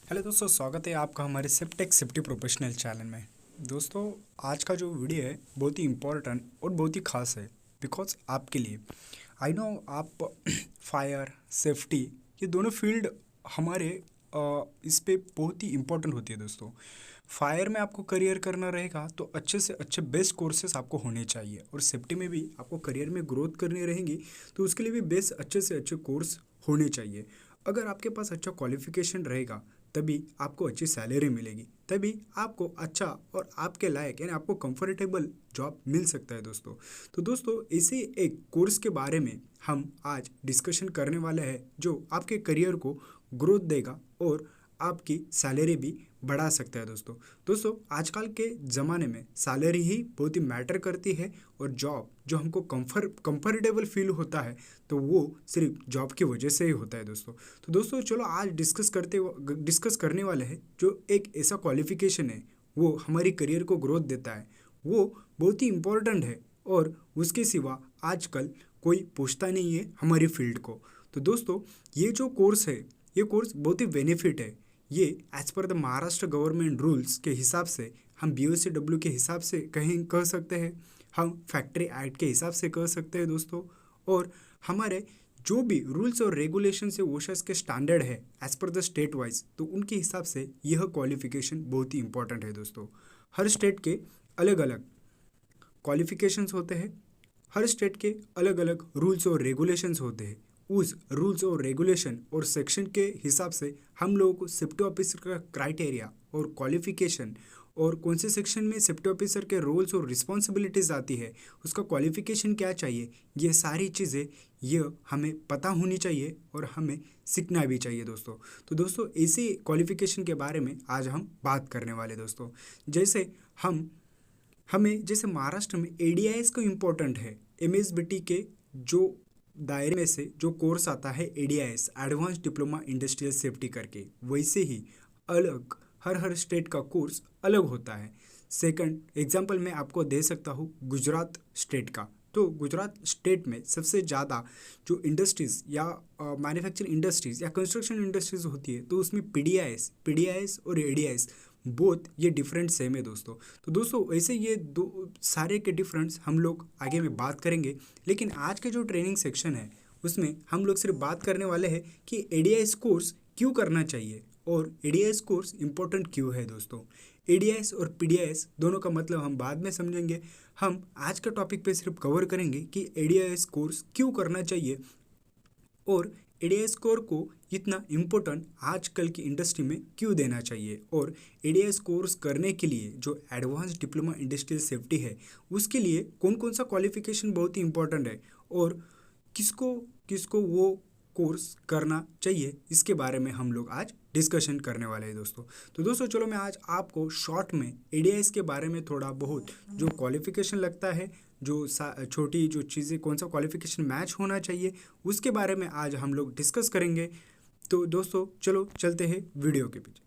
Hello दोस्तों, स्वागत है आपका हमारे सिप्टेक सेफ्टी प्रोफेशनल चैनल में। दोस्तों, आज का जो वीडियो है बहुत ही इम्पोर्टेंट और बहुत ही खास है बिकॉज आपके लिए। आई नो आप फायर सेफ्टी ये दोनों फील्ड हमारे इस पे बहुत ही इम्पोर्टेंट होती है दोस्तों। फायर में आपको करियर करना रहेगा तो अच्छे से अच्छे बेस्ट कोर्सेस आपको होने चाहिए, और सेफ्टी में भी आपको करियर में ग्रोथ करनी रहेगी तो उसके लिए भी बेस्ट अच्छे से अच्छे कोर्स होने चाहिए। अगर आपके पास अच्छा क्वालिफिकेशन रहेगा तभी आपको अच्छी सैलरी मिलेगी, तभी आपको अच्छा और आपके लायक यानी आपको कंफर्टेबल जॉब मिल सकता है दोस्तों। तो दोस्तों, इसी एक कोर्स के बारे में हम आज डिस्कशन करने वाले हैं जो आपके करियर को ग्रोथ देगा और आपकी सैलरी भी बढ़ा सकता है दोस्तों। दोस्तों, आजकल के ज़माने में सैलरी ही बहुत ही मैटर करती है, और जॉब जो हमको कंफर्टेबल फील होता है तो वो सिर्फ जॉब की वजह से ही होता है दोस्तों। तो दोस्तों, चलो आज डिस्कस करने वाले हैं जो एक ऐसा क्वालिफिकेशन है वो हमारी करियर को ग्रोथ देता है, वो बहुत ही इम्पोर्टेंट है और उसके सिवा आजकल कोई पूछता नहीं है हमारी फील्ड को। तो दोस्तों, ये जो कोर्स है ये कोर्स बहुत ही बेनिफिट है। ये as per the Maharashtra government rules के हिसाब से हम BOCW के हिसाब से कहीं कह सकते हैं, हम फैक्ट्री एक्ट के हिसाब से कह सकते हैं दोस्तों, और हमारे जो भी रूल्स और रेगुलेशन है ओशस के स्टैंडर्ड है as per the state wise, तो उनके हिसाब से यह क्वालिफिकेशन बहुत ही इंपॉर्टेंट है दोस्तों। हर स्टेट के अलग अलग क्वालिफिकेशंस होते हैं, हर स्टेट के अलग अलग रूल्स और रेगुलेशंस होते हैं। उस रूल्स और रेगुलेशन और सेक्शन के हिसाब से हम लोगों को सेफ्टी ऑफिसर का क्राइटेरिया और क्वालिफिकेशन और कौन से सेक्शन में सेफ्टी ऑफिसर के रोल्स और रिस्पॉन्सिबिलिटीज़ आती है, उसका क्वालिफिकेशन क्या चाहिए, ये सारी चीज़ें ये हमें पता होनी चाहिए और हमें सीखना भी चाहिए दोस्तों। तो दोस्तों, इसी क्वालिफिकेशन के बारे में आज हम बात करने वाले दोस्तों। जैसे हमें जैसे महाराष्ट्र में ADIS को इम्पोर्टेंट है, MSBT के जो दायरे में से जो कोर्स आता है ADIS advance diploma industrial safety करके, वैसे ही अलग हर स्टेट का कोर्स अलग होता है। सेकंड एग्जांपल मैं आपको दे सकता हूँ गुजरात स्टेट का। तो गुजरात स्टेट में सबसे ज़्यादा जो इंडस्ट्रीज़ या मैन्युफैक्चरिंग इंडस्ट्रीज़ या कंस्ट्रक्शन इंडस्ट्रीज़ होती है तो उसमें PDIS और ADIS बोथ ये डिफरेंट सेम है दोस्तों। तो दोस्तों, ऐसे ये दो सारे के डिफरेंस हम लोग आगे में बात करेंगे, लेकिन आज के जो ट्रेनिंग सेक्शन है उसमें हम लोग सिर्फ बात करने वाले हैं कि ADIS कोर्स क्यों करना चाहिए और ADIS कोर्स इम्पोर्टेंट क्यों है दोस्तों। ADIS और PDIS दोनों का मतलब हम बाद में समझेंगे। हम आज के टॉपिक पे सिर्फ कवर करेंगे कि ADIS कोर्स क्यों करना चाहिए और ADIS कोर को इतना इम्पोर्टेंट आजकल की इंडस्ट्री में क्यों देना चाहिए, और ADIS कोर्स करने के लिए जो एडवांस डिप्लोमा इंडस्ट्रियल सेफ्टी है उसके लिए कौन कौन सा क्वालिफिकेशन बहुत ही इम्पोर्टेंट है और किसको किसको वो कोर्स करना चाहिए, इसके बारे में हम लोग आज डिस्कशन करने वाले हैं दोस्तों। तो दोस्तों, चलो मैं आज आपको शॉर्ट में ADIS के बारे में थोड़ा बहुत जो क्वालिफिकेशन लगता है, जो छोटी जो चीज़ें कौन सा क्वालिफिकेशन मैच होना चाहिए उसके बारे में आज हम लोग डिस्कस करेंगे। तो दोस्तों, चलो चलते हैं वीडियो के पीछे।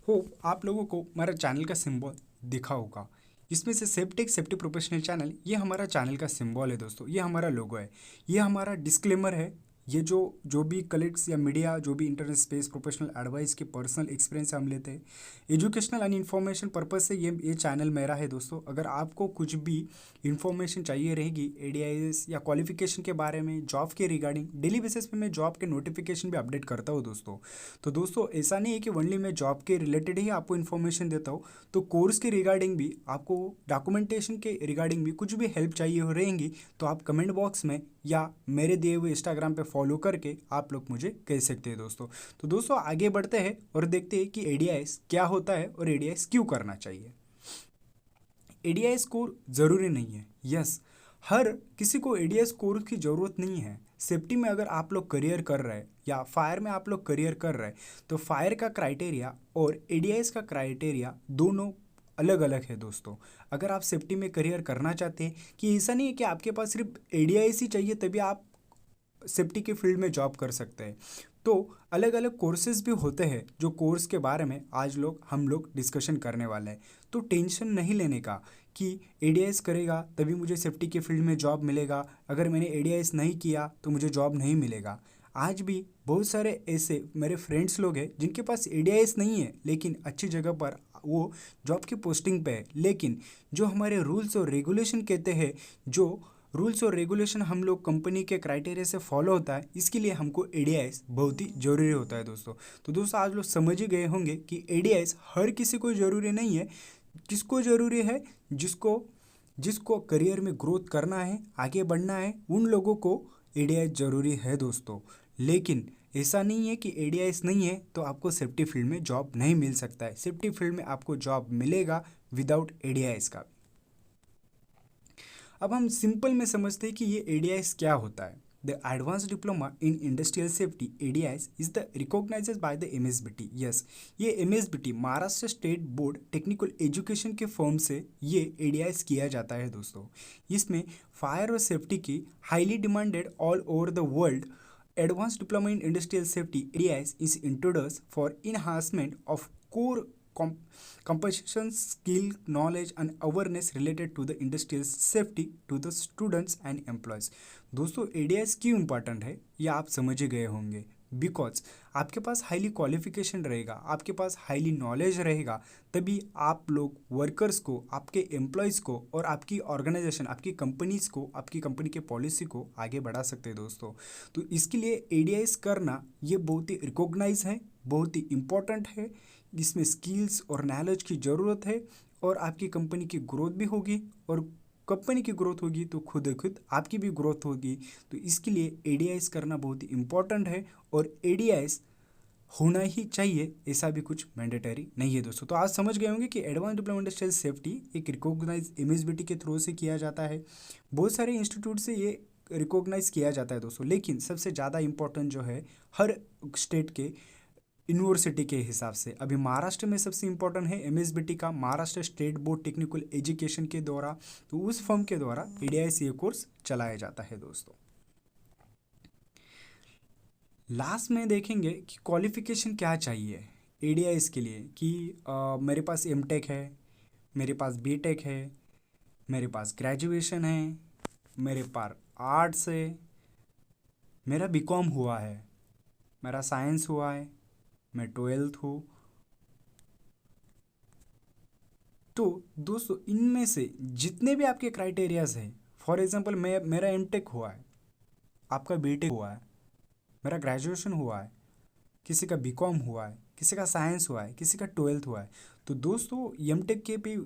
होप आप लोगों को हमारा चैनल का सिंबल दिखा होगा, इसमें से सेफ्टी प्रोफेशनल चैनल ये हमारा चैनल का सिंबल है दोस्तों, ये हमारा लोगो है, ये हमारा डिस्क्लेमर है। ये जो भी कलीग्स या मीडिया जो भी इंटरनेट स्पेस प्रोफेशनल एडवाइस के पर्सनल एक्सपीरियंस हम लेते हैं, एजुकेशनल एंड इन्फॉर्मेशन पर्पज से ये चैनल मेरा है दोस्तों। अगर आपको कुछ भी इन्फॉर्मेशन चाहिए रहेगी ADIS या क्वालिफिकेशन के बारे में, जॉब के रिगार्डिंग, डेली बेसिस पे मैं जॉब के नोटिफिकेशन भी अपडेट करता हूँ दोस्तों। तो दोस्तों, ऐसा नहीं है कि ओनली मैं जॉब के रिलेटेड ही आपको इन्फॉर्मेशन देता हूँ, तो कोर्स के रिगार्डिंग भी, आपको डॉक्यूमेंटेशन के रिगार्डिंग भी कुछ भी हेल्प चाहिए हो रहेंगी तो आप कमेंट बॉक्स में या मेरे दिए हुए इंस्टाग्राम पे फॉलो करके आप लोग मुझे कह सकते हैं दोस्तों। तो दोस्तों, आगे बढ़ते हैं और देखते हैं कि ADIS क्या होता है और ADIS क्यों करना चाहिए। ADIS कोर ज़रूरी नहीं है, यस, हर किसी को ADIS कोर की ज़रूरत नहीं है। सेफ्टी में अगर आप लोग करियर कर रहे हैं या फायर में आप लोग करियर कर रहे हैं तो फायर का क्राइटेरिया और ADIS का क्राइटेरिया दोनों अलग अलग है दोस्तों। अगर आप सेफ्टी में करियर करना चाहते हैं कि ऐसा नहीं है कि आपके पास सिर्फ ADIS ही चाहिए तभी आप सेफ्टी के फील्ड में जॉब कर सकते हैं, तो अलग अलग कोर्सेज भी होते हैं जो कोर्स के बारे में आज हम लोग डिस्कशन करने वाले हैं। तो टेंशन नहीं लेने का कि ADIS करेगा तभी मुझे सेफ्टी के फील्ड में जॉब मिलेगा, अगर मैंने ADIS नहीं किया तो मुझे जॉब नहीं मिलेगा। आज भी बहुत सारे ऐसे मेरे फ्रेंड्स लोग हैं जिनके पास एडीआईएस नहीं है, लेकिन अच्छी जगह पर वो जॉब की पोस्टिंग पे है। लेकिन जो हमारे रूल्स और रेगुलेशन कहते हैं, जो रूल्स और रेगुलेशन हम लोग कंपनी के क्राइटेरिया से फॉलो होता है, इसके लिए हमको एडीआईएस बहुत ही ज़रूरी होता है दोस्तों। तो दोस्तों आज लोग समझ ही गए होंगे कि एडीआईएस हर किसी को ज़रूरी नहीं है। किसको ज़रूरी है? जिसको जिसको करियर में ग्रोथ करना है, आगे बढ़ना है, उन लोगों को एडीआईएस ज़रूरी है दोस्तों। लेकिन ऐसा नहीं है कि एडीआईएस नहीं है तो आपको सेफ्टी फील्ड में जॉब नहीं मिल सकता है। सेफ्टी फील्ड में आपको जॉब मिलेगा विदाउट एडीआईएस का। अब हम सिंपल में समझते हैं कि ये एडीआईएस क्या होता है। The advance diploma in industrial safety ADIS is the recognized by the MSBT. Yes, ये MSBT Maharashtra state board technical education के फॉर्म से ये एडीआईएस किया जाता है दोस्तों। इसमें फायर और सेफ्टी की highly demanded all over the world advance diploma in industrial safety ADIS is introduced for enhancement of core compensation, skill, knowledge and awareness related to the industrial safety to the students and employees। दोस्तों एडीआईएस क्यों important है ये आप समझ ही गए होंगे। Because आपके पास highly qualification रहेगा, आपके पास हाईली नॉलेज रहेगा, तभी आप लोग वर्कर्स को, आपके एम्प्लॉयज़ को और आपकी ऑर्गेनाइजेशन, आपकी कंपनीज़ को, आपकी कंपनी के पॉलिसी को आगे बढ़ा सकते हैं दोस्तों। तो इसके लिए एडीआईएस करना ये बहुत ही रिकॉग्नाइज है, बहुत ही इम्पॉर्टेंट है। इसमें स्किल्स और नॉलेज की ज़रूरत है और आपकी कंपनी की ग्रोथ भी होगी, और कंपनी की ग्रोथ होगी तो खुद खुद आपकी भी ग्रोथ होगी। तो इसके लिए एडीआईएस करना बहुत ही इम्पॉर्टेंट है और एडीआईएस होना ही चाहिए, ऐसा भी कुछ मैंडेटरी नहीं है दोस्तों। तो आज समझ गए होंगे कि एडवांस डिप्लोमा इंडस्ट्रियल सेफ्टी एक रिकॉग्नाइज एमएसबीटी के थ्रू से किया जाता है। बहुत सारे इंस्टीट्यूट से ये रिकॉग्नाइज किया जाता है दोस्तों, लेकिन सबसे ज़्यादा इम्पोर्टेंट जो है हर स्टेट के यूनिवर्सिटी के हिसाब से अभी महाराष्ट्र में सबसे इम्पोर्टेंट है एमएसबीटी का, Maharashtra state board technical education के द्वारा। तो उस फर्म के द्वारा एडीआईएस ये कोर्स चलाया जाता है दोस्तों। लास्ट में देखेंगे कि क्वालिफिकेशन क्या चाहिए एडीआईएस के लिए, कि मेरे पास एमटेक है, मेरे पास बीटेक है, मेरे पास ग्रेजुएशन है, मेरे पास आर्ट्स है, मेरा बीकॉम हुआ है, मेरा साइंस हुआ है, मैं 12th हूँ। तो दोस्तों इनमें से जितने भी आपके क्राइटेरियाज हैं, फॉर एग्जांपल मेरा एमटेक हुआ है, आपका बीटेक हुआ है, मेरा ग्रेजुएशन हुआ है, किसी का बीकॉम हुआ है, किसी का साइंस हुआ है, किसी का 12th हुआ है। तो दोस्तों एमटेक के भी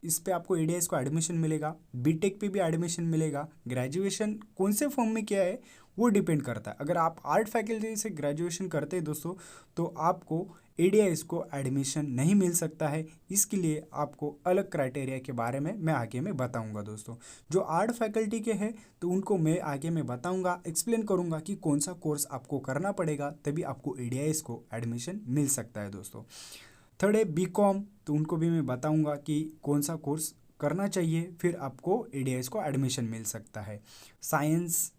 इस पे आपको एडीआईएस को एडमिशन मिलेगा, बीटेक पे भी एडमिशन मिलेगा। ग्रेजुएशन कौन से फॉर्म में किया है वो डिपेंड करता है। अगर आप आर्ट फैकल्टी से ग्रेजुएशन करते हैं दोस्तों तो आपको एडीआईएस को एडमिशन नहीं मिल सकता है। इसके लिए आपको अलग क्राइटेरिया के बारे में मैं आगे में बताऊंगा दोस्तों। जो आर्ट फैकल्टी के हैं तो उनको मैं आगे में बताऊंगा, एक्सप्लेन करूंगा कि कौन सा कोर्स आपको करना पड़ेगा, तभी आपको एडीआईएस को एडमिशन मिल सकता है दोस्तों। थर्ड है बीकॉम, तो उनको भी मैं बताऊंगा कि कौन सा कोर्स करना चाहिए, फिर आपको एडीआईएस को एडमिशन मिल सकता है। साइंस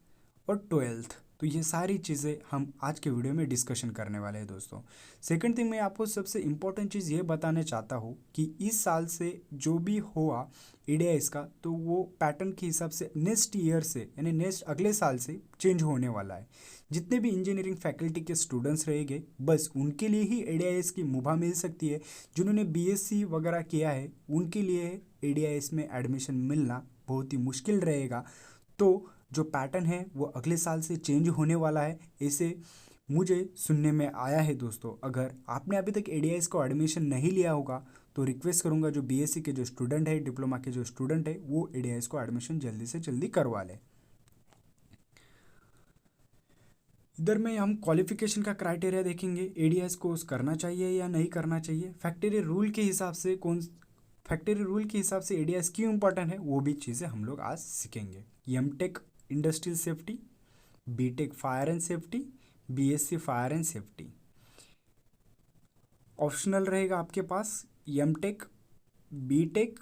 और 12th, तो ये सारी चीज़ें हम आज के वीडियो में डिस्कशन करने वाले हैं दोस्तों। सेकंड थिंग मैं आपको सबसे इम्पोर्टेंट चीज़ ये बताना चाहता हूँ कि इस साल से जो भी हुआ एडीआईएस का, तो वो पैटर्न के हिसाब से नेक्स्ट ईयर से यानी नेक्स्ट अगले साल से चेंज होने वाला है। जितने भी इंजीनियरिंग फैकल्टी के स्टूडेंट्स रहेंगे बस उनके लिए ही एडीआईएस की मुभा मिल सकती है। जिन्होंने बीएससी वगैरह किया है उनके लिए एडीआईएस में एडमिशन मिलना बहुत ही मुश्किल रहेगा। तो जो पैटर्न है वो अगले साल से चेंज होने वाला है, ऐसे मुझे सुनने में आया है दोस्तों। अगर आपने अभी तक एडीआईएस को एडमिशन नहीं लिया होगा तो रिक्वेस्ट करूंगा जो बीएससी के जो स्टूडेंट है, डिप्लोमा के जो स्टूडेंट है, वो एडीआईएस को एडमिशन जल्दी से जल्दी करवा लें। इधर में हम क्वालिफिकेशन का क्राइटेरिया देखेंगे, एडीआईएस कोर्स करना चाहिए या नहीं करना चाहिए। फैक्ट्री रूल के हिसाब से एडीआईएस क्यों इंपॉर्टेंट है वो भी चीज़ें हम लोग आज सीखेंगे। MTech industrial safety, BTech fire and safety, BSc fire and safety. Optional रहेगा आपके पास एमटेक, बीटेक,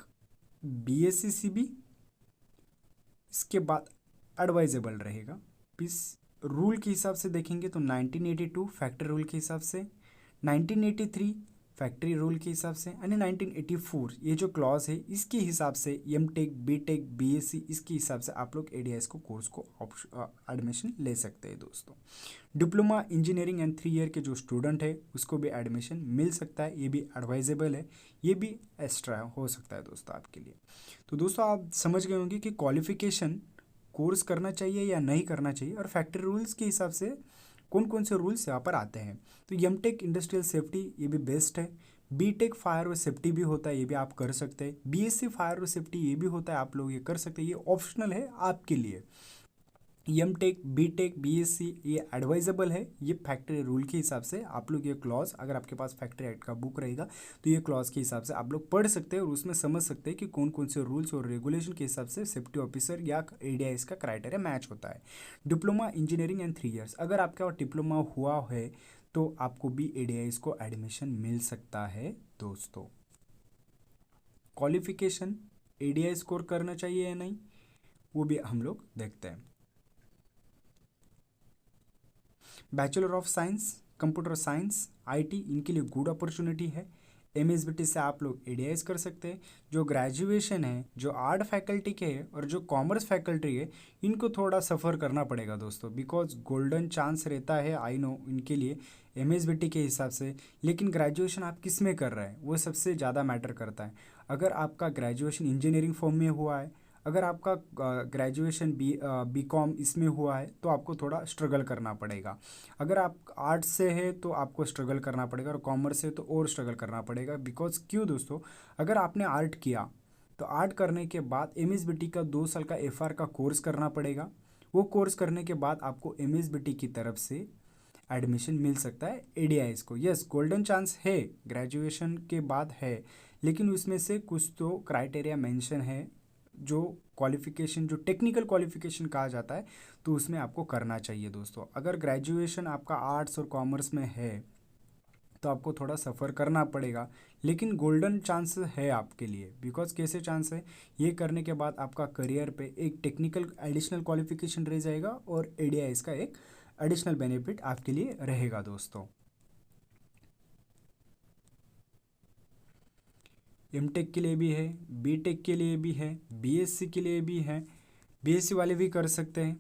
बीएससी सीबी, इसके बाद एडवाइजेबल रहेगा। इस रूल के हिसाब से देखेंगे तो 1982 फैक्ट्री रूल के हिसाब से, 1983 फैक्ट्री रूल के हिसाब से, यानी 1984 ये जो क्लॉज है इसके हिसाब से एमटेक, बीटेक, बीएससी इसके हिसाब से आप लोग एडीआईएस को कोर्स को एडमिशन ले सकते हैं दोस्तों। डिप्लोमा इंजीनियरिंग एंड 3 ईयर के जो स्टूडेंट है उसको भी एडमिशन मिल सकता है, ये भी एडवाइजेबल है, ये भी एक्स्ट्रा हो सकता है दोस्तों आपके लिए। तो दोस्तों आप समझ गए होंगे कि क्वालिफिकेशन कोर्स करना चाहिए या नहीं करना चाहिए, और फैक्ट्री रूल्स के हिसाब से कौन कौन से रूल्स यहाँ पर आते हैं। तो एमटेक इंडस्ट्रियल सेफ्टी ये भी बेस्ट है, बीटेक फायर और सेफ्टी भी होता है, ये भी आप कर सकते हैं, बीएससी फायर और सेफ्टी ये भी होता है, आप लोग ये कर सकते हैं, ये ऑप्शनल है आपके लिए। एमटेक, बीटेक, बीएससी ये एडवाइजेबल है, ये फैक्ट्री रूल के हिसाब से आप लोग ये क्लॉज, अगर आपके पास फैक्ट्री एक्ट का बुक रहेगा तो ये क्लॉज के हिसाब से आप लोग पढ़ सकते हैं और उसमें समझ सकते हैं कि कौन कौन से रूल्स और रेगुलेशन के हिसाब से सेफ्टी ऑफिसर या एडीआईएस का क्राइटेरिया मैच होता है। डिप्लोमा इंजीनियरिंग एंड 3 ईयर्स, अगर आपका डिप्लोमा हुआ है तो आपको भी एडीआईएस को एडमिशन मिल सकता है दोस्तों। क्वालिफिकेशन एडीआईएस स्कोर करना चाहिए या नहीं वो भी हम लोग देखते हैं। Bachelor of science, computer science, IT इनके लिए गुड अपॉर्चुनिटी है। एमएसबीटी से आप लोग एडीआईएस कर सकते हैं। जो ग्रेजुएशन है, जो आर्ट फैकल्टी के है और जो कॉमर्स फैकल्टी है, इनको थोड़ा सफ़र करना पड़ेगा दोस्तों, बिकॉज गोल्डन चांस रहता है आई नो इनके लिए एमएसबीटी के हिसाब से, लेकिन ग्रेजुएशन आप किस में कर रहे हैं वो सबसे ज़्यादा मैटर करता है। अगर आपका ग्रेजुएशन इंजीनियरिंग फॉर्म में हुआ है, अगर आपका ग्रेजुएशन बीकॉम इसमें हुआ है तो आपको थोड़ा स्ट्रगल करना पड़ेगा। अगर आप आर्ट्स से है तो आपको स्ट्रगल करना पड़ेगा, और कॉमर्स से तो और स्ट्रगल करना पड़ेगा। बिकॉज क्यों दोस्तों, अगर आपने आर्ट किया तो आर्ट करने के बाद एमएसबीटी का 2 साल का एफआर का कोर्स करना पड़ेगा। वो कोर्स करने के बाद आपको एमएसबीटी की तरफ से एडमिशन मिल सकता है एडीआईएस को। यस, गोल्डन चांस है ग्रेजुएशन के बाद है, लेकिन उसमें से कुछ तो क्राइटेरिया मेंशन है, जो क्वालिफिकेशन, जो टेक्निकल क्वालिफिकेशन कहा जाता है, तो उसमें आपको करना चाहिए दोस्तों। अगर ग्रेजुएशन आपका आर्ट्स और कॉमर्स में है तो आपको थोड़ा सफ़र करना पड़ेगा, लेकिन गोल्डन चांस है आपके लिए। बिकॉज कैसे चांस है, ये करने के बाद आपका करियर पे एक टेक्निकल एडिशनल क्वालिफिकेशन रह जाएगा और एडीआईएस का एक एडिशनल बेनिफिट आपके लिए रहेगा दोस्तों। एमटेक के लिए भी है, बीटेक के लिए भी है, बीएससी के लिए भी है, बीएससी वाले भी कर सकते हैं,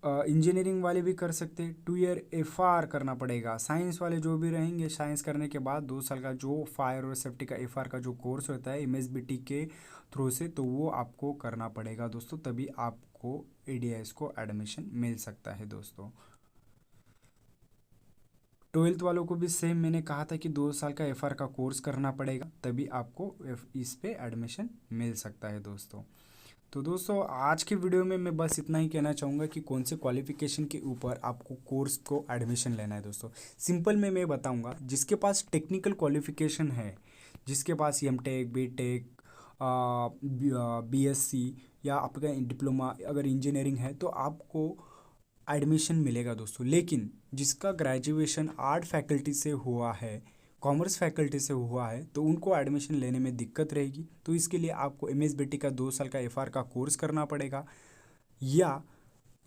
इंजीनियरिंग वाले भी कर सकते हैं। 2 ईयर एफआर करना पड़ेगा। साइंस वाले जो भी रहेंगे, साइंस करने के बाद 2 साल का जो फायर और सेफ्टी का एफआर का जो कोर्स होता है एमएसबीटी के थ्रू से, तो वो आपको करना पड़ेगा दोस्तों, तभी आपको एडीआईएस को एडमिशन मिल सकता है दोस्तों। 12th वालों को भी सेम मैंने कहा था कि 2 साल का एफआर का कोर्स करना पड़ेगा, तभी आपको इस पे एडमिशन मिल सकता है दोस्तों। तो दोस्तों आज की वीडियो में मैं बस इतना ही कहना चाहूँगा कि कौन से क्वालिफिकेशन के ऊपर आपको कोर्स को एडमिशन लेना है दोस्तों। सिंपल में मैं बताऊँगा, जिसके पास टेक्निकल क्वालिफिकेशन है, जिसके पास एमटेक, बीटेक, बीएससी या आपका डिप्लोमा, अगर इंजीनियरिंग है तो आपको एडमिशन मिलेगा दोस्तों। लेकिन जिसका ग्रेजुएशन आर्ट फैकल्टी से हुआ है, कॉमर्स फैकल्टी से हुआ है, तो उनको एडमिशन लेने में दिक्कत रहेगी। तो इसके लिए आपको एमएसबीटी का 2 साल का एफआर का कोर्स करना पड़ेगा, या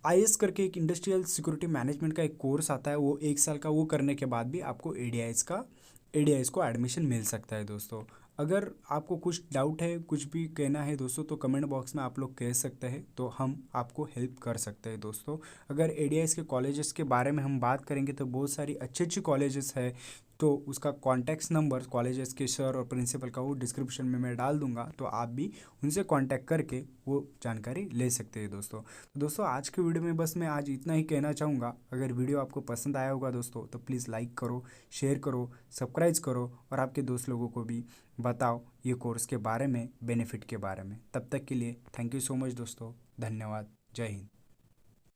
आईएस करके एक इंडस्ट्रियल सिक्योरिटी मैनेजमेंट का एक कोर्स आता है, वो 1 साल का, वो करने के बाद भी आपको एडीआईएस को एडमिशन मिल सकता है दोस्तों। अगर आपको कुछ डाउट है, कुछ भी कहना है दोस्तों, तो कमेंट बॉक्स में आप लोग कह सकते हैं, तो हम आपको हेल्प कर सकते हैं दोस्तों। अगर एडीआईएस के कॉलेजेस के बारे में हम बात करेंगे तो बहुत सारी अच्छी अच्छी कॉलेजेस है, तो उसका कॉन्टैक्ट नंबर कॉलेजेस के सर और प्रिंसिपल का वो डिस्क्रिप्शन में मैं डाल दूंगा, तो आप भी उनसे कांटेक्ट करके वो जानकारी ले सकते हैं दोस्तों। तो दोस्तों आज की वीडियो में बस मैं आज इतना ही कहना चाहूँगा। अगर वीडियो आपको पसंद आया होगा दोस्तों तो प्लीज़ लाइक करो, शेयर करो, सब्सक्राइब करो, और आपके दोस्त लोगों को भी बताओ ये कोर्स के बारे में, बेनिफिट के बारे में। तब तक के लिए थैंक यू सो मच दोस्तों, धन्यवाद, जय हिंद।